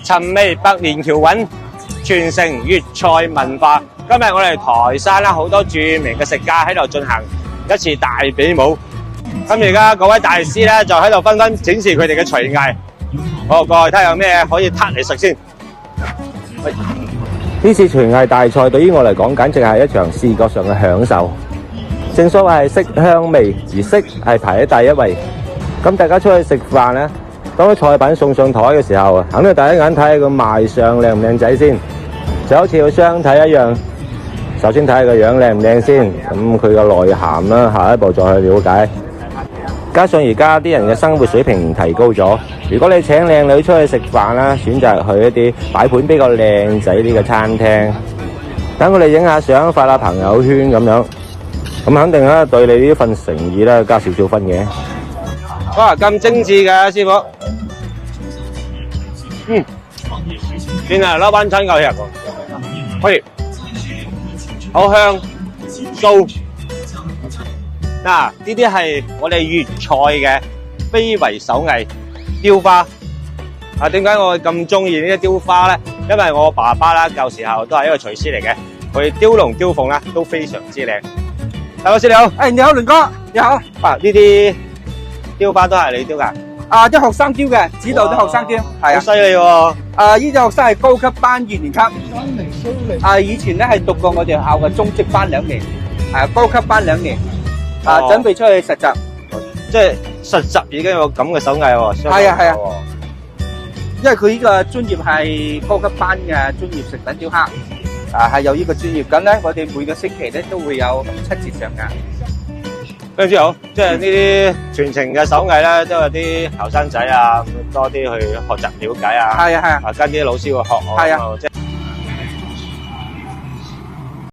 尋味百年橋韻，傳承粵菜文化。今日我哋台山啦，好多著名嘅食家喺度進行一次大比武。咁而家各位大師咧就喺度紛紛展示佢哋嘅廚藝。我過去睇下有咩可以撻嚟食先。呢次廚藝大賽對於我嚟講，簡直係一場視覺上嘅享受。正所謂色香味，而色係排喺第一位。咁大家出去食飯咧，當啲菜品送上台嘅時候，肯定第一眼睇下個賣相靚唔靚仔先，就好似個相睇一樣。首先睇下個樣靚唔靚先，咁佢個內涵啦，下一步再去了解。加上而家啲人嘅生活水平提高咗，如果你請靚女出去食飯啦，選擇去一啲擺盤比較靚仔啲嘅餐廳，等佢哋影下相發下朋友圈咁樣，咁肯定啦對你呢份誠意咧加少少分嘅。哇，咁精緻嘅師傅，真係撈班親夠吃喎，可以好香酥。嗱，呢啲係我哋粵菜嘅非遺手藝雕花。啊，點解我咁中意呢啲雕花咧？因為我爸爸啦，舊時候都係一個廚師嚟嘅，佢雕龍雕鳳啦都非常之靚。大老師你好，你好，倫哥，你好。啊，呢啲雕花都係你雕㗎？啲學生雕嘅，指導啲學生雕，係啊。好犀利喎！呢啲學生係高級班2年級。以前咧係讀過我哋學校嘅中職班2年，高級班2年。準備出去實習。即係實習已經有咁嘅手藝喎。係啊。因為佢呢個專業係高級班嘅專業食品雕刻，係有呢個專業。咁咧，我哋每個星期咧都會有7節上㗎。非常之好，即係呢啲傳承嘅手藝咧，都有啲後生仔啊，多啲去學習了解啊。係啊，跟啲老師去學。係啊。